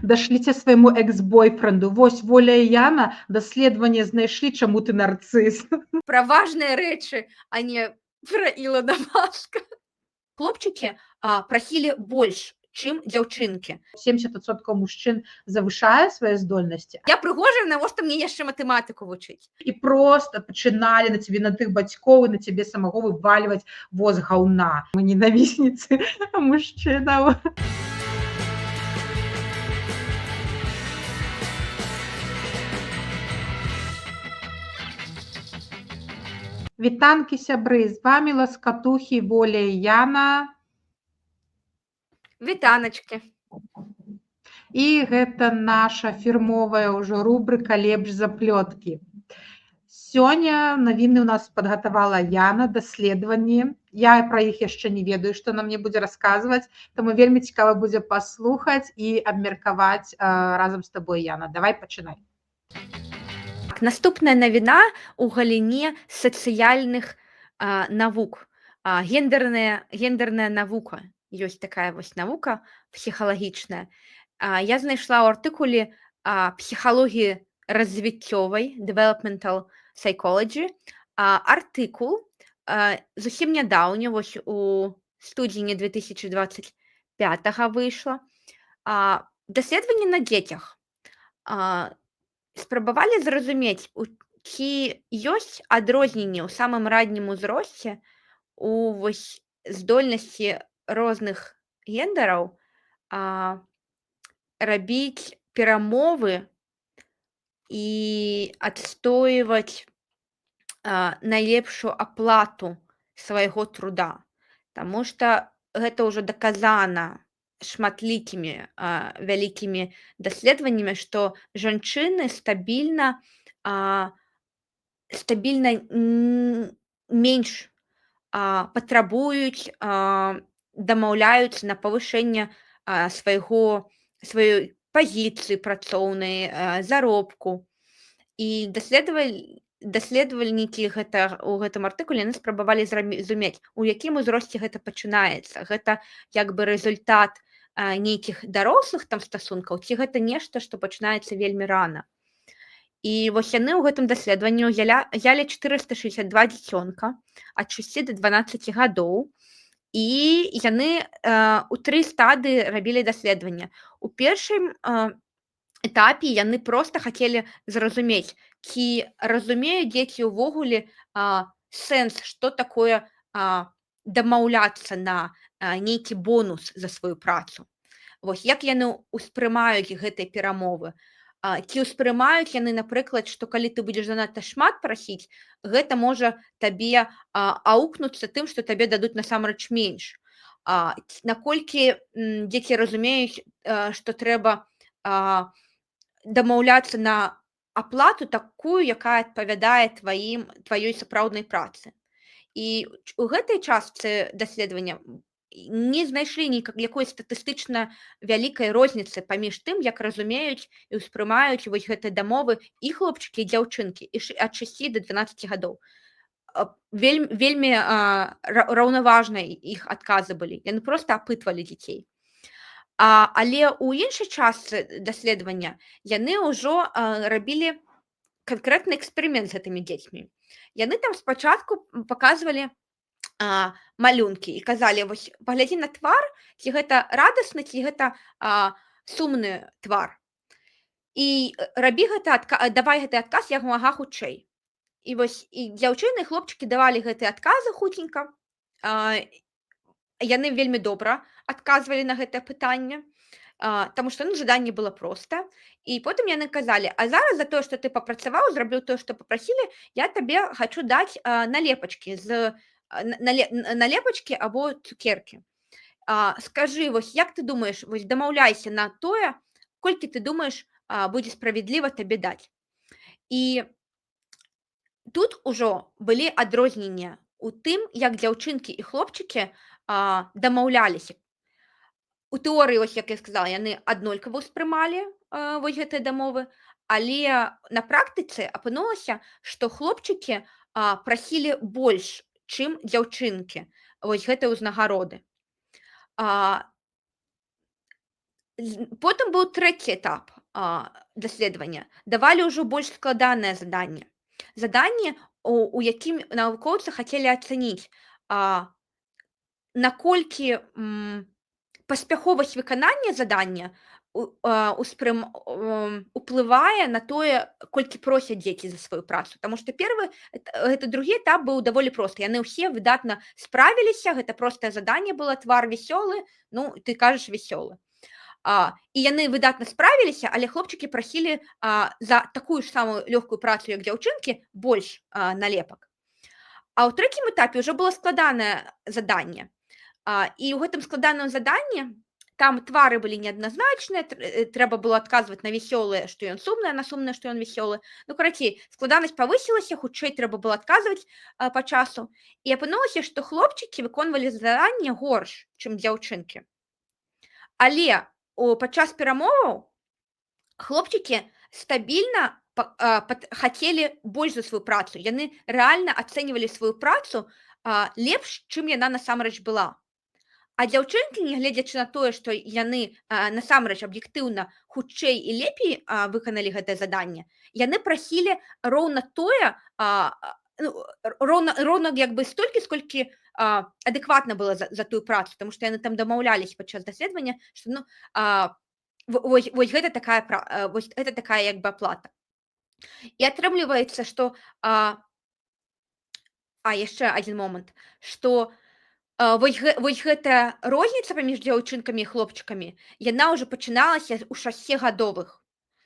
Дашліце свайму экс-бойфрэнду: "Вось Воля і Яна даследаванне знайшлі, чаму ты нарцыс". Пра важныя рэчы, а не пра Ілона Маска. Хлопчыкі прасілі больш, чым дзяўчынкі. 70% мужчын завышае свае здольнасці. Я прыгожая, навошта мне яшчэ матэматыку вучыць? І проста пачыналі на цябе, на тых бацькоў і на цябе самого вывальваць воз гаўна. Мы ненавісніцы мужчынаў. Вітанкі, сябры, з вамі ласкатухі Воля і Яна. Вітаначкі. І гэта наша фірмовая ўжо рубрыка «Лепш за плёткі». Сёння навіны ў нас падгатавала Яна, даследаванні. Я пра іх яшчэ не ведаю, што нам мне будзе расказваць, таму вельмі цікава будзе паслухаць і абмеркаваць разам з табой, Яна. Давай пачынай. Наступная навіна ў галіне сацыяльных навук. Гендерная навука. Ёсць такая вось навука псіхалагічная. Я знайшла ў артыкуле псіхалогіі развіццёвай, developmental psychology, артыкул зусім нядаўні, вось у студзені 2025 выйшла. Даследаванне на дзецях. Спрабавалі зразумець, ці ёсць адрозненне ў самым раннім узросце у вось здольнасці розных гендераў рабіць перамовы і адстойваць найлепшую аплату свайго труда. Таму што гэта ўжо даказана шматлікімі вялікімі даследаваннямі, што жанчыны стабільна менш патрабуюць, дамаўляюцца на павышэнне сваёй пазіцыі працоўнай, заробку. І даследавальнікі у гэтым артыкуле яны спрабавалі зразумець, у якім узросце гэта пачынаецца. Гэта як бы рэзультат нейкіх дарослых там стасункаў, ці гэта нешта, што пачынаецца вельмі рана. І вось яны ў гэтым даследаванні ўзялі 462 дзіцёнка ад 6 до 12 гадоў, і яны у 3 стадыі рабілі даследаванне. У першым этапе яны проста хацелі зразумець, ці разумеюць дзеці ўвогуле сэнс, што такое дамаўляцца на нейкі бонус за сваю працу. Вось як яны ўспрымаюць гэтыя перамовы. Ці ўспрымаюць яны, напрыклад, што калі ты будзеш занадта шмат прасіць, гэта можа табе аукнуцца тым, што табе дадуць насамрэч менш. Наколькі дзеці разумеюць, што трэба дамаўляцца на аплату такую, якая адпавядае тваёй сапраўднай працы. І у гэтай частцы даследавання не знайшлі якой статыстычна вялікай розніцы паміж тым, як разумеюць і ўспрымаюць вось гэтыя дамовы і хлопчыкі, і дзяўчынкі ад 6 до 12 гадоў. Вельмі раўнаважныя іх адказы былі. Яны проста апытвалі дзяцей. Але ў іншай частцы даследавання яны ўжо рабілі канкрэтны эксперымент з гэтымі дзецьмі. Яны там спачатку паказвалі малюнкі і казалі, вось паглядзі на твар, ці гэта радасны, ці гэта сумны твар. І давай гэты адказ як мага хутчэй. І вось і дзяўчыны, і хлопчыкі давалі гэтыя адказы хуценька. Яны вельмі добра адказвалі на гэтае пытанне, таму што заданне было проста. І потым яны казалі, а зараз за тое, што ты папрацаваў, зрабіў тое, што папрасілі, я табе хачу даць налепачкі або цукеркі. Скажы, вось як ты думаеш, вось дамаўляйся на тое, колькі ты думаеш будзе справядліва табе даць. І тут ужо былі адрозненні у тым, як дзяўчынкі і хлопчыкі дамаўляліся. У тэорыі, вось як я сказала, яны аднолькава ўспрымалі вось гэтыя дамовы, але на практыцы апынулася, што хлопчыкі прасілі больш, чым дзяўчынкі, вось гэтыя ўзнагароды. Потым быў трэці этап даследавання. Давалі ўжо больш складанае заданне. Заданне, у якім навукоўцы хацелі ацаніць, наколькі паспяховасць выканання задання уплывае на тое, колькі просяць дзеці за сваю працу. Таму што гэты другі этап быў даволі просты. Яны ўсе выдатна справіліся, гэта простае заданне было, твар весёлы, ну, ты кажаш весёлы. І яны выдатна справіліся, але хлопчыкі прасілі за такую ж самую лёгкую працу, як дзяўчынкі, больш налепак. А ў трэцім этапе ўжо было складанае заданне. І ў гэтым складаным заданні там твары былі неадназначныя, трэба было адказваць на весёлае, што ён сумны, а на сумнае, што ён весёлы. Ну, карацей, складанасць павысілася, хутчэй трэба было адказваць па часу. І апынулася, што хлопчыкі выконвалі заданне горш, чым дзяўчынкі. Але падчас перамоваў хлопчыкі стабільна хацелі больш за сваю працу. Яны рэальна ацэньвалі сваю працу лепш, чым яна насамрэч была. А дзяўчынкі, нягледзячы на тое, што яны насамрэч аб'ектыўна хутчэй і лепей выканалі гэтае заданне, яны прасілі роўна тое, роўна як бы столькі, сколькі адэкватна было за тую працу, таму што яны там дамаўляліся падчас даследавання, што вось гэта такая як бы аплата. І атрымліваецца, што яшчэ адзін момант, што вось гэтая розніца паміж дзяўчынкамі і хлопчыкамі, яна ўжо пачыналася ў 6гадовых.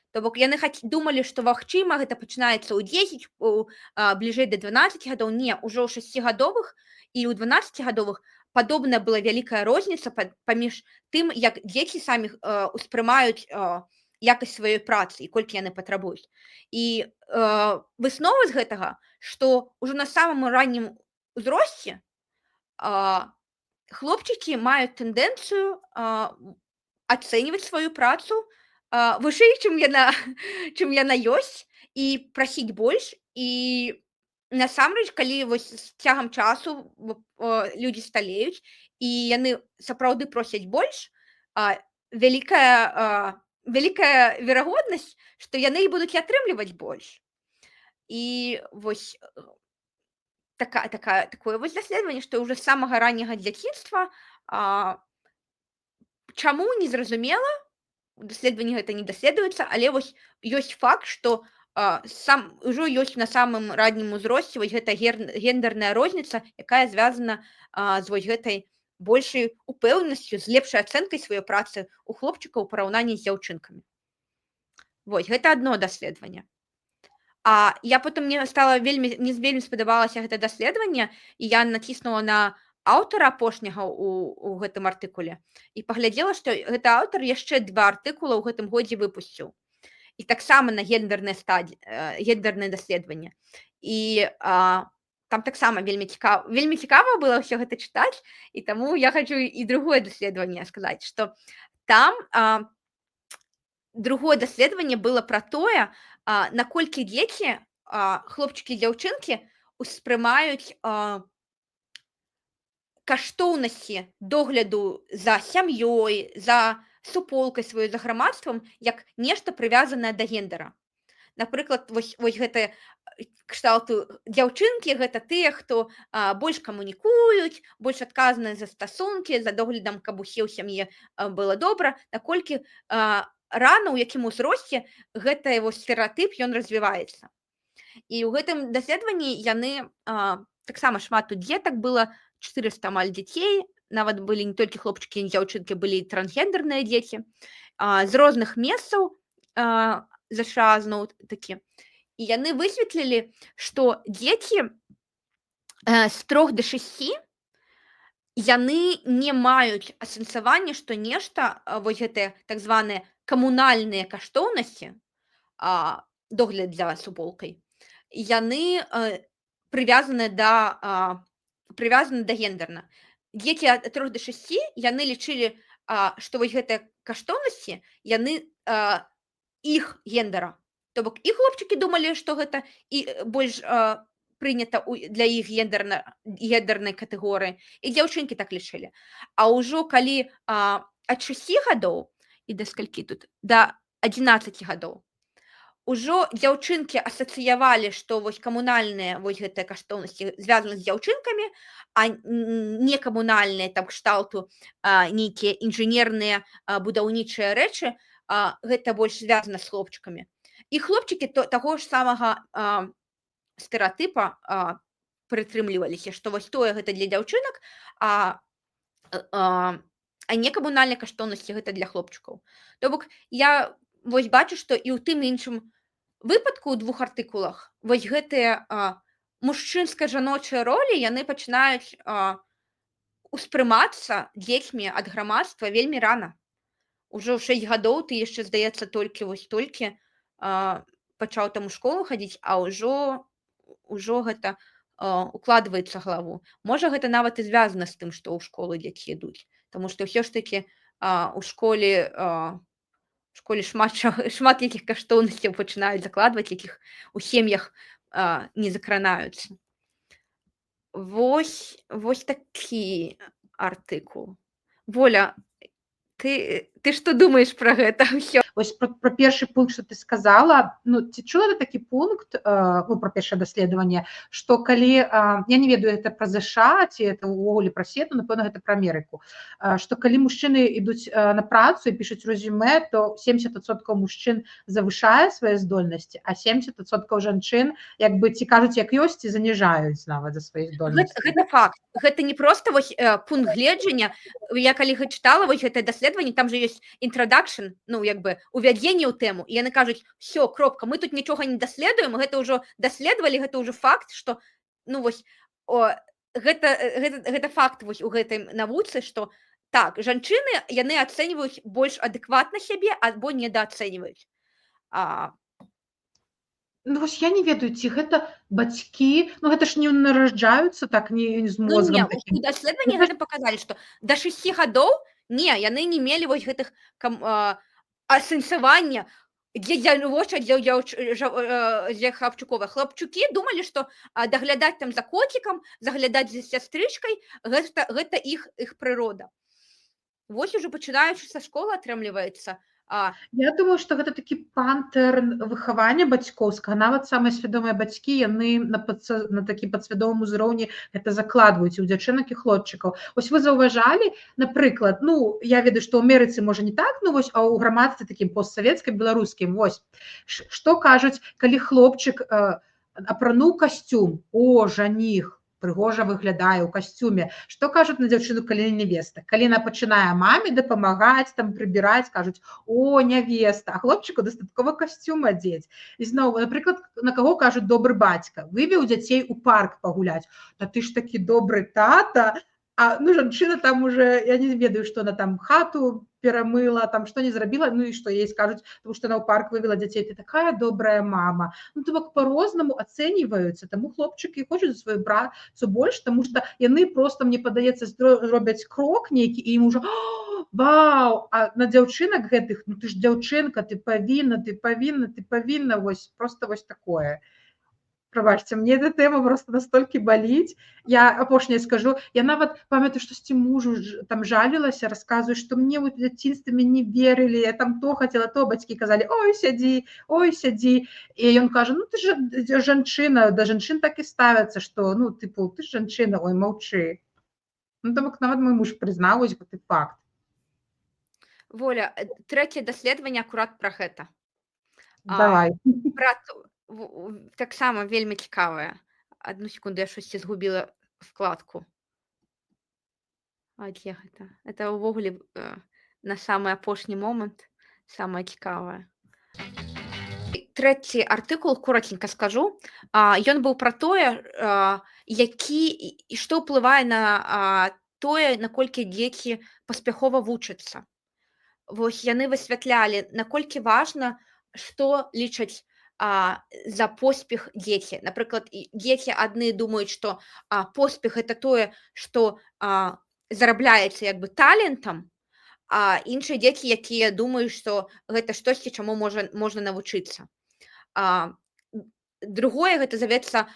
То бок яны думалі, што магчыма гэта пачынаецца ў 10, бліжэй да 12 гадоў. Не, ўжо ў 6гадовых і ў 12гадовых падобная была вялікая розніца паміж тым, як дзеці самі успрымаюць якасць сваёй працы і колькі яны патрабуюць. І выснова з гэтага, што ўжо на самым раннім узросце хлопчыкі маюць тэндэнцыю ацэньваць сваю працу вышэй, чым яна ёсць, і прасіць больш. І насамрэч, калі вось з цягам часу людзі сталеюць і яны сапраўды просяць больш, вялікая верагоднасць, што яны і будуць атрымліваць больш. І вось такое вось даследаванне, што ўжо з самага ранняга дзяцінства, чаму незразумела, даследаванне гэта не даследуецца, але вось ёсць факт, што ўжо ёсць на самым раннім узросце вось гэта гендерная розніца, якая звязана з вось гэтай большай упэўненасцю, з лепшай ацэнкай сваёй працы у хлопчыкаў у параўнанні з дзяўчынкамі. Вось, гэта адно даследаванне. Мне вельмі спадабалася гэта даследаванне, і я націснула на аўтара апошняга ў гэтым артыкуле і паглядзела, што гэты аўтар яшчэ 2 артыкула ў гэтым годзе выпусціў. І таксама на гендернае даследаванне. І там таксама вельмі цікава было ўсё гэта чытаць, і таму я хачу і другое даследаванне сказаць, што там другое даследаванне было пра тое, наколькі дзеці, хлопчыкі і дзяўчынкі успрымаюць каштоўнасці догляду за сям'ёй, за суполкай сваёй, за грамадствам, як нешта прывязанае да гендара. Напрыклад, вось гэта кшталту дзяўчынкі, гэта тыя, хто больш камунікуюць, больш адказныя за стасункі, за доглядам, каб усе ў сям'і было добра, наколькі рана, у якім узросце гэты стэрэатып ён развіваецца. І ў гэтым даследаванні яны таксама шмат тут дзетак было, 400 амаль дзяцей, нават былі не толькі хлопчыкі, не дзяўчынкі, былі трансгендерныя дзеці з розных месцаў ЗША зноў такі. І яны высветлілі, што дзеці з 3 до 6 яны не маюць асэнсавання, што нешта, вось гэтыя так званыя камунальныя каштоўнасці, догляд за суполкай, яны прывязаны да гендерна. Дзеці ад 3 до 6 яны лічылі, што вось гэтыя каштоўнасці, яны іх гендара. То бок і хлопчыкі думалі, што гэта і больш прынята для іх гендернай катэгорыі, і дзяўчынкі так лічылі. А ўжо калі ад 6 гадоў і да скалькі тут? Да 11 гадоў. Ужо дзяўчынкі асацыявалі, што вось камунальныя вось гэтыя каштоўнасці звязаны з дзяўчынкамі, а не камунальныя там кшталту нейкія інжынерныя будаўнічыя рэчы, гэта больш звязана з хлопчыкамі. І хлопчыкі таго ж самага стэеатыпа прытрымліваліся, што вось тое гэта для дзяўчынак, а не камунальныя каштоўнасці гэта для хлопчыкаў. То бок я вось бачу, што і ў тым іншым выпадку ў 2 артыкулах вось гэтыя мужчынска-жаночыя ролі яны пачынаюць успрымацца дзецьмі ад грамадства вельмі рана. Ужо ў 6 гадоў ты яшчэ, здаецца, толькі пачаў там у школу хадзіць, а ўжо гэта укладваецца галаву. Можа, гэта нават і звязана з тым, што ў школу дзеці ідуць, таму што ўсё ж такі у школе шмат якіх каштоўнасцяў пачынаюць закладваць, якіх у сем'ях не закранаюцца. Вось такі артыкул. Воля, ты што думаеш пра гэта ўсё? Вось про першы пункт, што ты сказала, ну ці чула ты такі пункт, ну, про першае даследаванне, што калі, я не ведаю, гэта пра ЗША ці это ўвогуле пра свет, ну, напэўна, гэта пра Амерыку, што калі мужчыны ідуць на працу і пішуць рэзюмэ, то 70% мужчын завышае свае здольнасці, а 70% жанчын, як бы ці кажуць як ёсць, ці заніжаюць нават за свае здольнасці. Гэта факт. Гэта не проста вось пункт гледжання. Я калі чытала вось гэтае даследаванне, там же ёсць introduction, ну, як бы увядзенне ў тэму, і яны кажуць: «Всё, кропка, мы тут нічога не даследуем, гэта ўжо даследавалі, гэта ўжо факт, што, ну, вось, гэта факт вось у гэтай навуцы, што так, жанчыны, яны ацэньваюць больш адэкватна сябе альбо недаацэньваюць. Ну, вось я не ведаю, ці гэта бацькі, ну, гэта ж не нараджаюцца так, не з Ну, не, мозгам такім. у даследаванні гэта паказалі, што да 6 гадоў, не, яны не мелі вось гэтых асэнсавання, дзе хлапчукова. Хлапчукі думалі, што даглядаць там за коцікам, заглядаць за сястрычкай, гэта іх прырода. Вось ужо пачынаючы са школы атрымліваецца. Я думаю, што гэта такі патэрн выхавання бацькоўскага. Нават самыя свядомыя бацькі, яны на такі падсвядомым узроўні гэта закладваюць і ў дзяўчынак і хлопчыкаў. Вось вы заўважалі, напрыклад, ну, я ведаю, што ў Амерыцы можа не так, ну, вось, а ў грамадстве такім постсавецкім, беларускім, вось, што кажуць, калі хлопчык апрануў касцюм, о, жаніх, прыгожа выглядае ў касцюме. Што кажуць на дзяўчыну, калі невеста? Калі яна пачынае маме дапамагаць, там прыбіраць, кажуць: «О, нявеста», а хлопчыку дастаткова касцюм адзець. І зноў, напрыклад, на каго кажуць добры бацька? Вывеў дзяцей у парк пагуляць. Та ты ж такі добры тата, а ну жанчына там уже, я не ведаю, што она там хату перамыла, там што не зрабіла, ну і што ей скажуць, тому што она ў парк вывела дзяцей, ты такая добрая мама. Ну, то бок по-рознаму ацэньваюцца, таму хлопчыкі хочуць за сваю працу больш, таму што яны проста, мне падаецца, робяць крок нейкі, і ім ужо: «Вау!» А на дзяўчынак гэтых, ну ты ж дзяўчынка, ты павінна, вось, проста вось такое. Прабачце, мне эта тэма просто настолькі баліць. Я апошняе скажу, я нават памятаю, штосьці мужу там жалілася, расказваю, што мне ў дзяцінстве не верылі, я там то хацела, то бацькі казалі: ой, сядзі. І ён кажа: ну ты ж жанчына, да жанчын так і ставяцца, што, ну, тыпу, ты ж жанчына, ой, маўчы. Ну, то бок нават мой муж прызнаў вось гэты факт. Воля, трэцяе даследаванне акурат пра гэта. Давай. Таксама вельмі цікавая. Адну секунду, я штосьці згубіла вкладку. Дзе гэта? Это ўвогуле на самы апошні момант самае цікавае. Трэці артыкул, коротенька скажу. Ён быў пра тое, што ўплывае на тое, наколькі дзеці паспяхова вучацца. Вось яны высвятлялі, наколькі важна, што лічаць за поспех дзеці. Напрыклад, дзеці адны думаюць, што поспех гэта тое, што зарабляецца як бы талентам, а іншыя дзеці, якія думаюць, што гэта штосьці, чаму можна навучыцца. Другое гэта завецца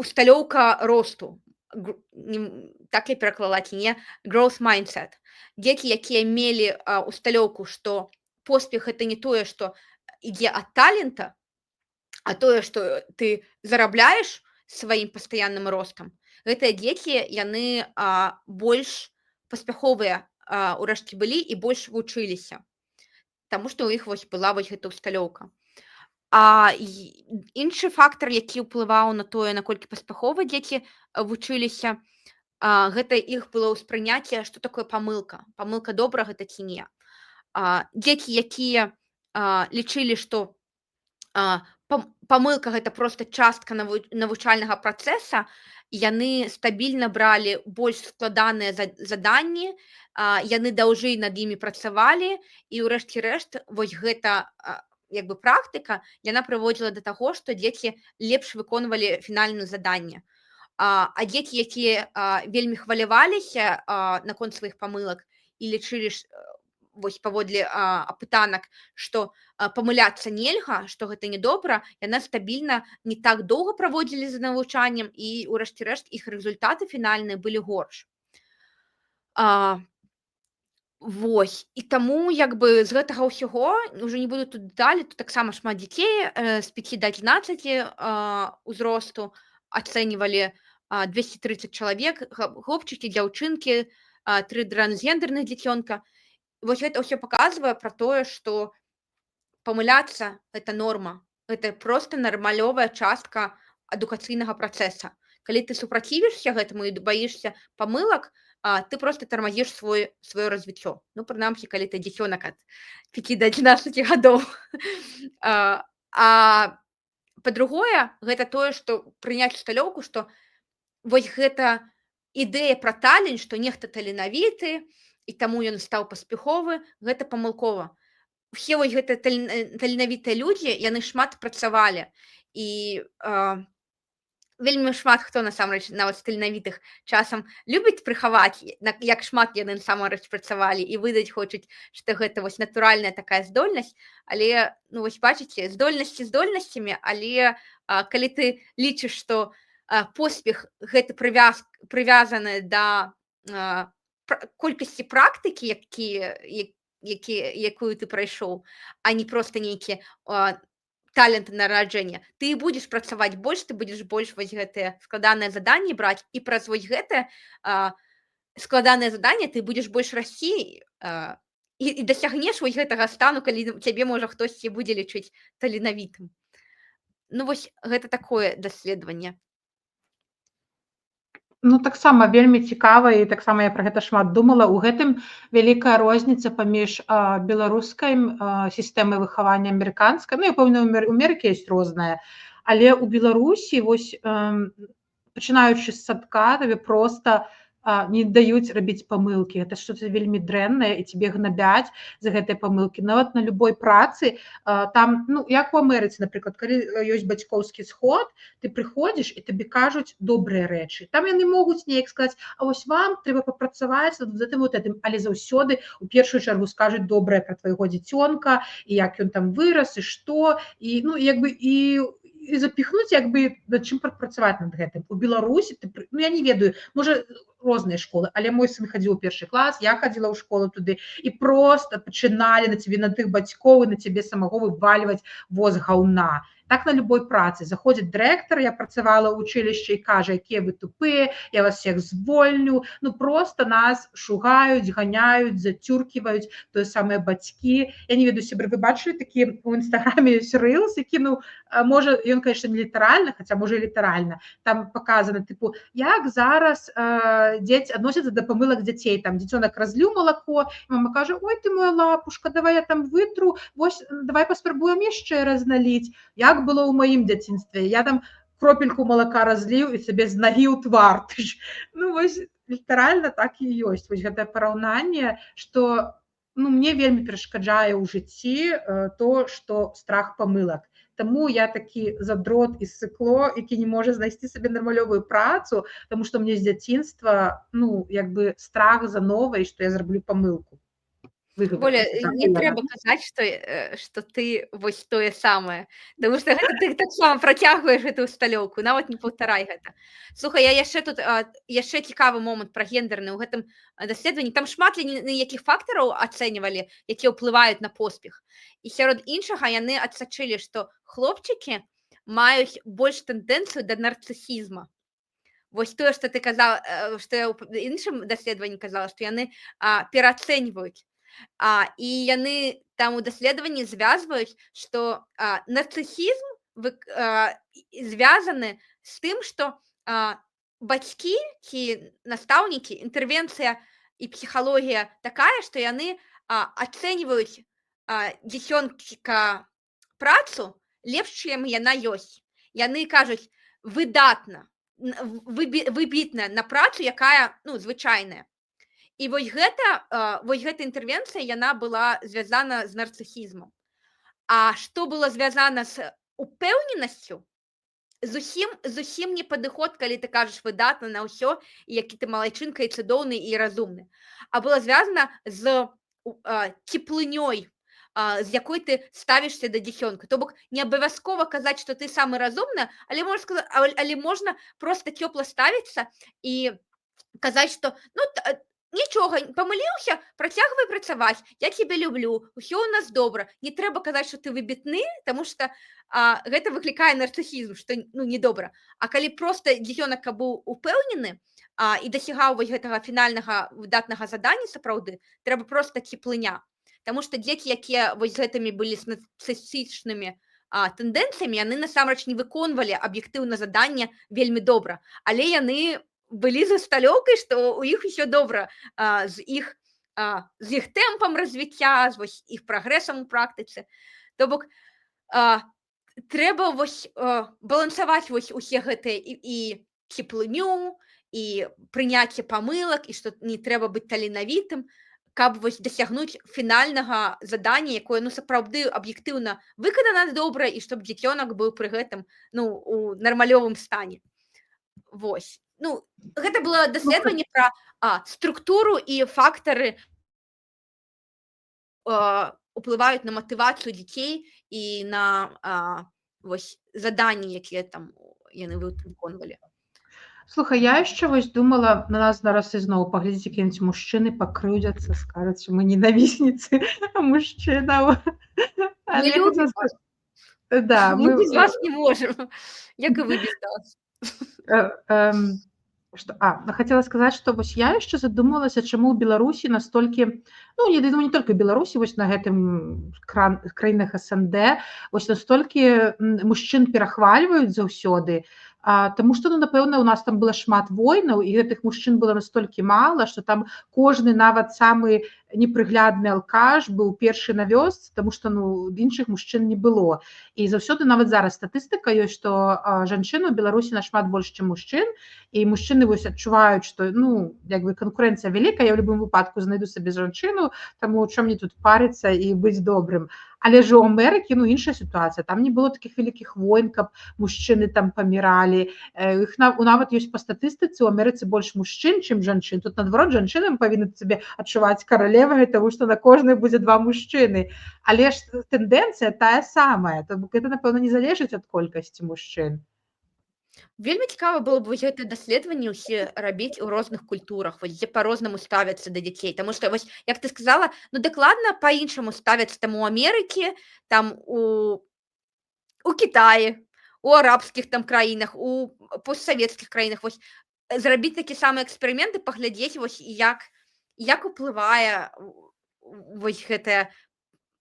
усталёўка росту. так я пераклала ці не, growth mindset. Дзеці, якія мелі усталёўку, што поспех гэта не тое, што ідзе ад талента, а тое, што ты зарабляеш сваім пастаянным ростам, гэтыя дзеці, яны больш паспяховыя ўрэшце былі і больш вучыліся, таму што ў іх вось была вось гэта усталёўка. Іншы фактар, які ўплываў на тое, наколькі паспяхова дзеці вучыліся, гэта іх было ўспрыняцце, што такое памылка. Памылка добра гэта ці не. Дзеці, якія лічылі, што памылка гэта проста частка навучальнага працэса, яны стабільна бралі больш складаныя заданні, яны даўжэй над імі працавалі, і ўрэшце рэшт вось гэта як бы практыка, яна прыводзіла да таго, што дзеці лепш выконвалі фінальнае заданне. А дзеці, якія вельмі хваляваліся наконт сваіх памылак і лічылі вось паводле апытанак, што памыляцца нельга, што гэта недобра, яны стабільна не так доўга праводзілі за навучаннем, і ўрэшце рэшт іх рэзультаты фінальныя былі горш. Вось, і таму як бы з гэтага ўсяго, уже не буду тут дэталі, тут таксама шмат дзяцей з 5 да 11 узросту ацэньвалі 230 чалавек, хлопчыкі, дзяўчынкі, 3 трансгендерных дзіцёнка. Вось гэта ўсё паказвае пра тое, што памыляцца гэта норма, гэта проста нармалёвая частка адукацыйнага працэса. Калі ты супрацівішся гэтаму і баішся памылак, ты просто тармазіш сваё развіццё. Ну, прынамсі, калі ты дзіцёнак ад 5 да 11 гадоў. Па-другое, гэта тое, што прыняць усталёўку, што вось гэта ідэя пра талент, што нехта таленавіты, і таму ён стаў паспяховы, гэта памылкова. Усе вось гэтыя таленавітыя людзі, яны шмат працавалі, і вельмі шмат хто насамрэч нават з таленавітых часам любіць прыхаваць, як шмат яны насамрэч працавалі, і выдаць хочуць, што гэта вось натуральная такая здольнасць, але ну вось бачыце, здольнасці здольнасцямі, але калі ты лічыш, што поспех гэта прывязаны да колькасці практыкі, якую ты прайшоў, а не проста нейкі талент нараджэння, ты будзеш працаваць больш, ты будзеш больш вось гэтыя складаныя заданні браць, і праз вось гэтае складанае заданне ты будзеш больш расці і дасягнеш вось гэтага стану, калі цябе можа хтосьці будзе лічыць таленавітым. Ну вось гэта такое даследаванне. Ну, таксама вельмі цікава, і таксама я пра гэта шмат думала. У гэтым вялікая розніца паміж беларускай сістэмай выхавання амерыканскай. Ну, я пэўна, у Амерыкі ёсць розная, але ў Беларусі вось пачынаючы з садка табе проста не даюць рабіць памылкі. Гэта што-то вельмі дрэннае, і цябе гнабяць за гэтыя памылкі. Нават на любой працы, там, ну, як у Амерыцы, напрыклад, калі ёсць бацькоўскі сход, ты прыходзіш, і табе кажуць добрыя рэчы. Там яны могуць неяк сказаць, а вось вам трэба папрацаваць над гэтым вот этим, але заўсёды у першую чаргу скажуць добрае пра твайго дзіцёнка, і як ён там вырас, і што, і, ну, як бы, і запіхнуць, як бы, над чым працаваць над гэтым. У Беларусі, ну, я не ведаю, можа, розныя школы, але мой сын хадзіў у першы клас, я хадзіла ў школу туды, і проста пачыналі на цябе, на тых бацькоў, і на цябе самого вывальваць воз гаўна. Так на любой працы. Заходзіць дырэктар, я працавала ў учылішчы, і кажа, якія вы тупыя, я вас всех звольню. Ну, проста нас шугаюць, ганяюць, зацюрківаюць, тое самыя бацькі. Я не ведаю, сябры, вы бачылі такі у інстаграме ёсць рылс, які, ну, можа, ён, конечно, не літаральна, хаця, можа, і літаральна. Там паказана, тыпу, як зараз дзеці адносяцца да памылак дзяцей. Там дзіцёнак разліў малако, і мама кажа, ой, ты моя лапушка, давай я там вытру, вось, давай паспрабуем яшчэ раз наліць. Як было ў маім дзяцінстве. Я там кропельку малака разліў і сабе з нагі ў твар. Ну, вось, літаральна так і ёсць. Вось гэтае параўнанне, што, ну, мне вельмі перашкаджае ў жыцці то, што страх памылак. Таму я такі задрот і сыкло, які не можа знайсці сабе нармалёвую працу, таму што мне з дзяцінства, ну, як бы страх за новае, што я зраблю памылку. Воля, Так, не Яна? трэба казаць, што ты вось тое самае. Таму што гэта ты таксама працягваеш гэтую усталёўку, нават не паўтарай гэта. Слухай, я яшчэ тут яшчэ цікавы момант пра гендерны ў гэтым даследаванні. Там шмат якіх фактараў ацэньвалі, якія ўплываюць на поспех. І сярод іншага яны адсачылі, што хлопчыкі маюць больш тэндэнцыю да нарцысізма. Вось тое, што ты казала, што я ў іншым даследаванні казала, што яны пераацэньваюць. І яны там у даследаванні звязваюць, што нарцысізм звязаны з тым, што бацькі ці настаўнікі, інтэрвенцыя і псіхалогія такая, што яны ацэньваюць дзіцёнка працу лепш, чым яна ёсць. Яны кажуць, выдатна, выбітна на працу, якая, ну, звычайная. І вось гэта інтэрвенцыя, яна была звязана з нарцысізмам. А што было звязана з упэўненасцю, зусім не падыход, калі ты кажаш выдатна на ўсё, і які ты малайчынка, і цудоўны, і разумны. А было звязана з цеплынёй, з якой ты ставішся да дзіцёнка. То бок не абавязкова казаць, што ты самы разумны, але можна проста цёпла ставіцца і казаць, што ну нічога, памыліўся, працягвай працаваць, я цябе люблю, усё ў нас добра. Не трэба казаць, што ты выбітны, таму што гэта выклікае нарцысізм, што ну недобра. А калі проста дзіцёнак быў упэўнены і дасягаў вось гэтага фінальнага выдатнага задання сапраўды, трэба проста цеплыня. Таму што дзеці, якія вось гэтымі былі з нарцысічнымі тэндэнцыямі, яны насамрэч не выконвалі аб'ектыўна заданне вельмі добра, але яны былі за сталёўкай, што ў іх усё добра з іх тэмпам развіцця, з вось іх прагрэсам у практыцы. То бок трэба вось балансаваць вось усе гэтыя і цеплыню, і прыняцце памылак, і што не трэба быць таленавітым, каб вось дасягнуць фінальнага задання, якое ну сапраўды аб'ектыўна выканана добра, і чтоб дзіцёнак быў пры гэтым ну у нармалёвым стане. Вось. Ну, гэта было даследаванне пра структуру і фактары уплываюць на матывацыю дзяцей і на вось заданні, якія там яны выконвалі. Слухай, я яшчэ вось думала, на нас зараз ізноў паглядзіць якія-нибудь мужчыны пакрыўдзяцца, скажуць, мы ненавісніцы мужчынаў. Мы любім вас. Да, мы без вас не можам. Як і вы без нас. Хотела сказаць, што вось я яшчэ задумалася, чаму ў Беларусі настолькі, ну, я думаю, не толькі ў Беларусі, вось на гэтым краінах СНД, вось настолькі мужчын перахвальваюць заўсёды, таму што, ну, напэўна, у нас там было шмат войнаў, і гэтых мужчын было настолькі мала, што там кожны, нават самы непрыглядны алкаш быў першы на вёсцы, таму што, ну, іншых мужчын не было. І заўсёды нават зараз статыстыка ёсць, што жанчын у Беларусі нашмат больш, чым мужчын, і мужчыны вось адчуваюць, што, ну, як бы канкурэнцыя вялікая, я ў любым выпадку знайду сабе жанчыну, таму чым мне тут парыцца і быць добрым. Але ж у Амерыкі, ну, іншая сітуацыя, там не было такіх вялікіх войн, каб мужчыны там паміралі. Нават ёсць па статыстыцы, у Амерыцы больш мужчын, чым жанчын. Тут, наадварот, жанчынам павінны сабе адчуваць каралевай, таму што на кожнай будзе 2 мужчыны. Але ж тэндэнцыя тая самая, то бок гэта, напэўна, не залежыць ад колькасці мужчын. Вельмі цікава было б вось гэтае даследаванне ўсе рабіць у розных культурах, вось дзе па-рознаму ставяцца да дзяцей. Таму што вось, як ты сказала, ну дакладна па-іншаму ставяцца там у Амерыкі, там у Кітаі, у арабскіх там краінах, у постсавецкіх краінах. Вось зрабіць такі самы эксперымент і паглядзець вось як уплывае вось гэтая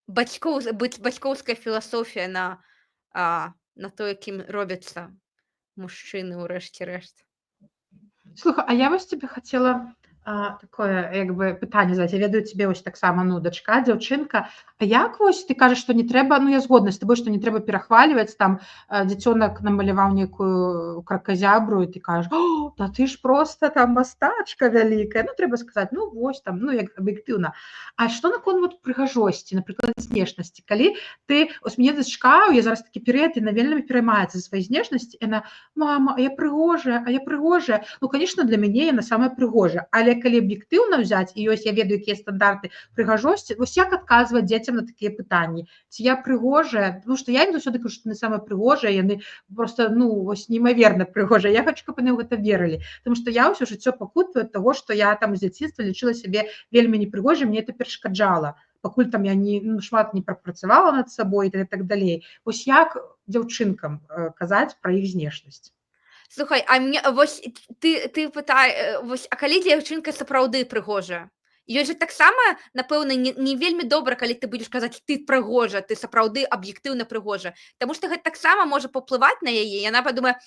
бацькоўская філасофія на то, якім робяцца мужчыны ўрэшце рэшт. Слухай, а я вось тебе хацела такое, як бы, пытанне задаць. Я ведаю, тебе вось таксама, ну, дачка, дзяўчынка. А як вось ты кажаш, што не трэба, ну, я згодна з табой, што не трэба перахвальваць, там дзіцёнак намаляваў нейкую краказябру, і ты кажаш, о, да ты ж проста там мастачка вялікая. Ну, трэба сказаць, ну, вось там, ну, як аб'ектыўна. А што наконт вот прыгажосці, напрыклад, знешнасці? Калі ты, ось мне дачка, я зараз такі перыяд, яна вельмі пераймаецца за сваёй знешнасці, яна, мама, а я прыгожая. Ну, конечно, для мяне яна самая прыгожая, але калі аб'ектыўна ўзяць, і ёсць я ведаю, якія стандарты прыгажосці, вось як адказваць дзецям на такія пытанні? Ці я прыгожая? Тому што я ім заўсёды кажу, што яны самыя прыгожыя, яны просто, ну, вось неймаверна прыгожыя. Я хочу, каб яны ў гэта верылі. Таму што я ўсё жыццё пакутую ад таго, што я там з дзяцінства лічыла сябе вельмі непрыгожай, мне это перашкаджала. Пакуль там я шмат не прапрацавала над сабой і так далей. Вось як дзяўчынкам казаць пра іх знешнасць? Слухай, а мне вось ты пытай, вось, а калі дзяўчынка сапраўды прыгожая? Ёй же таксама, напэўна, не вельмі добра, калі ты будзеш казаць, ты прыгожа, ты сапраўды аб'ектыўна прыгожа. Таму што гэта таксама можа паўплываць на яе. Яна падумае,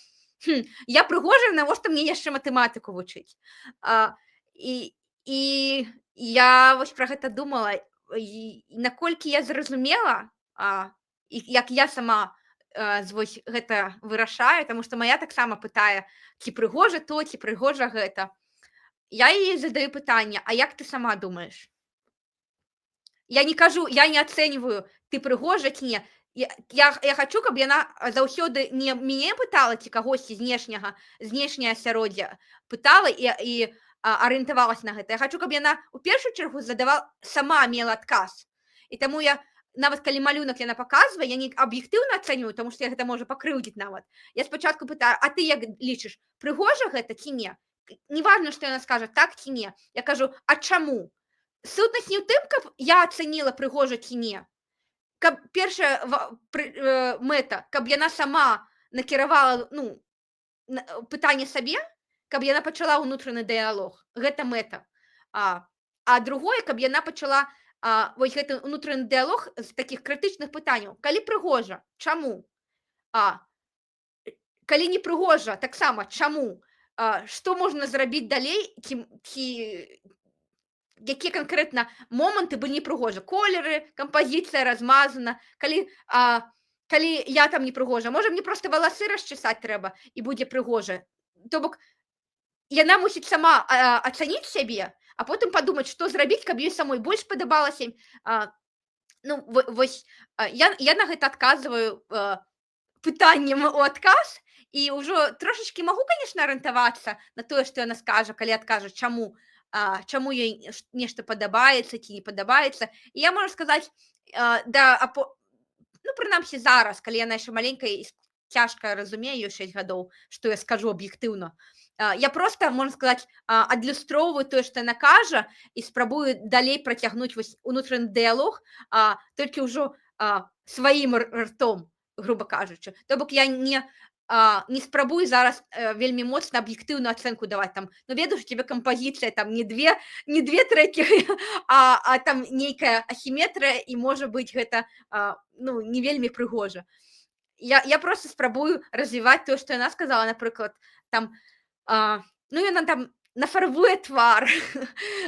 я прыгожая, навошта мне яшчэ матэматыку вучыць? І я вось пра гэта думала, і наколькі я зразумела, і як я сама вось гэта вырашаю, таму што моя таксама пытае, ці прыгожа то, ці прыгожа гэта. Я ёй задаю пытанне, а як ты сама думаеш? Я не кажу, я не ацэньваю, ты прыгожа ці не. Я хачу, каб яна заўсёды не мяне пытала, ці кагосьці знешняе асяроддзе пытала і арыентавалася на гэта. Я хачу, каб яна ў першую чаргу сама мела адказ. І таму я нават калі малюнак яна паказвае, я не аб'ектыўна ацэньваю, таму што гэта можа пакрыўдзіць нават. Я спачатку пытаю, а ты як лічыш, прыгожа гэта ці не? Неважна, што яна скажа, так ці не. Я кажу, а чаму? Сутнасць не ў тым, каб я ацаніла, прыгожа ці не. Каб першая мэта, каб яна сама накіравала пытанне сабе, каб яна пачала ўнутраны дыялог. Гэта мэта. А другое, каб яна пачала вось гэты ўнутраны дыялог з такіх крытычных пытанняў. Калі прыгожа, чаму? Калі не прыгожа, таксама, чаму? Што можна зрабіць далей, ці якія канкрэтна моманты былі непрыгожа? Колеры, кампазіцыя размазана. Калі я там непрыгожа, можа, мне проста валасы расчесаць трэба, і будзе прыгожа. То бок, яна мусіць сама ацаніць сябе, а потым падумаць, што зрабіць, каб ёй самой больш падабалася. Вось, я на гэта адказваю пытаннем у адказ, і ўжо трошачкі магу, конечно, арыентавацца на тое, што яна скажа, калі адкажа, чаму ёй нешта падабаецца ці не падабаецца. І я можу сказаць, прынамсі зараз, калі яна яшчэ маленькая і цяжка разумее, ёй 6 гадоў, што я скажу аб'ектыўна. Я проста, можна сказаць, адлюстроўваю тое, што яна кажа, і спрабую далей працягнуць унутраны дыялог, толькі ўжо сваім ртом, груба кажучы. То бок я не спрабую зараз вельмі моцна аб'ектыўную ацэнку даваць. Ведаеш, у цябе кампазіцыя там не две трэкі, а там нейкая асіметрыя, і можа быць гэта не вельмі прыгожа. Я проста спрабую развіваць тое, што яна сказала, напрыклад, там яна там нафарбуе твар,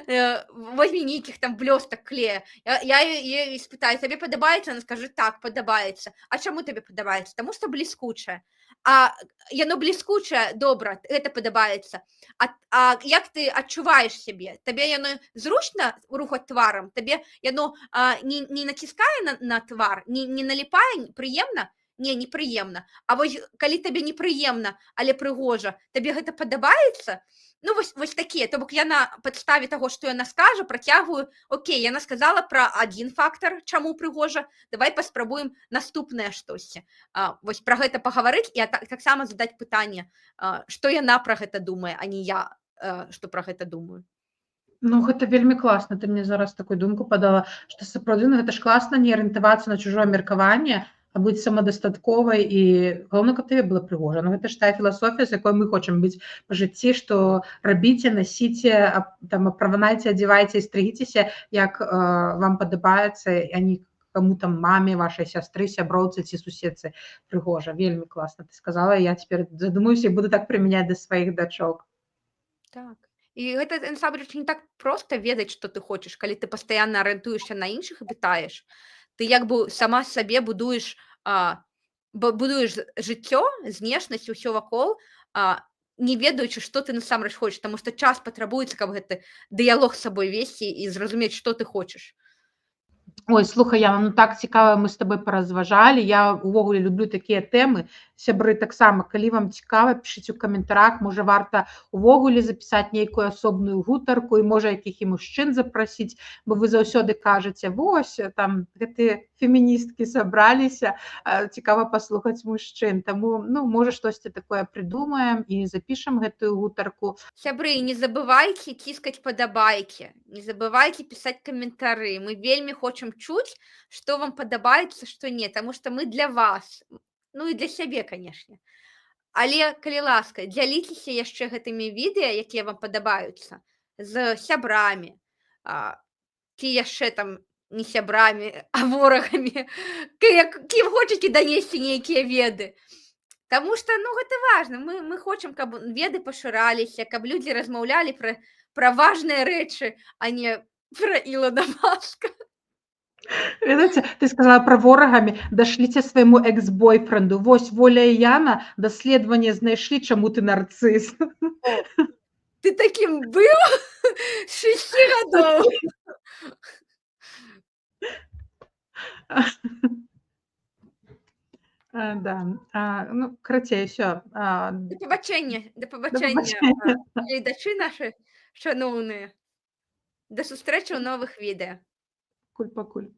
возьме нейкіх там блёстак клея. Я яе спытаю, табе падабаецца? Яна скажа, так, падабаецца. А чаму табе падабаецца? Таму што бліскучае. А яно бліскучае, добра, гэта падабаецца. А як ты адчуваеш сябе? Табе яно зручна рухаць тварам? Табе яно не націскае на твар? Не наліпае? Прыемна? Не, непрыемна. А вось калі табе непрыемна, але прыгожа, табе гэта падабаецца? Вось такія. То бок я на падставе таго, што яна скажа, працягваю. Окей, яна сказала пра адзін фактар, чаму прыгожа, давай паспрабуем наступнае штосьці. Вось пра гэта пагаварыць і таксама задаць пытанне, што яна пра гэта думае, а не я, што пра гэта думаю. Гэта вельмі класна. Ты мне зараз такую думку падала, што сапраўды гэта ж класна не арыентавацца на чужое меркаванне, а быць самадастатковай, і галоўна, каб табе было прыгожа. Гэта ж тая філасофія, з якой мы хочам быць па жыцці, што рабіце, насіце, апранайце, адзявайце і стрыгіцеся, як вам падабаецца, а не каму там маме, вашай сястры, сяброўцы ці суседцы прыгожа. Вельмі класна ты сказала, я цяпер задумаюся і буду так прымяняць да сваіх дачок. Так. І гэта, насамрэч, не так проста ведаць, што ты хочаш, калі ты пастаянна арыентуешся на іншых і пытаеш. Ты як бы сама сабе будуеш жыццё, знешнасць, усё вакол, не ведаючы, што ты насамрэч хочаш, таму што час патрабуецца, каб гэты дыялог з сабой весці і зразумець, што ты хочаш. Ой, слухай, Яна, ну так цікава, мы з табой паразважалі. Я ўвогуле люблю такія тэмы. Сябры таксама, калі вам цікава, пішыце ў каментарах. Можа, варта увогуле запісаць нейкую асобную гутарку і можа якіх і мужчын запрасіць, бо вы заўсёды кажаце: "Вось, там гэтыя феміністкі сабраліся, цікава паслухаць мужчын". Таму, ну, можа, штосьці такое прыдумаем і запішам гэтую гутарку. Сябры, не забывайце ціскаць падабайкі, не забывайце пісаць каментары. Мы вельмі хочам чуць, што вам падабаецца, што не, таму што мы для вас, ну і для сябе, канешне. Але, калі ласка, дзяліцеся яшчэ гэтымі відэа, якія вам падабаюцца, з сябрамі, ці яшчэ там не сябрамі, а ворагамі, кім хочаце данесці нейкія веды. Таму што, ну, гэта важна. Мы хочам, каб веды пашыраліся, каб людзі размаўлялі пра важныя рэчы, а не пра Ілона Маска. Ведаеце, ты сказала пра ворагамі, дашліце свайму экс-бойфренду. Вось Воля і Яна даследаванне знайшлі, чаму ты нарцыс. О, ты такім быў з 6 гадоў. Да, ну, карацей, усё. Да пабачэння, Да пабачэння. гледачы нашы шаноўныя. Да сустрэчы ў новых відэа. Пакуль-пакуль.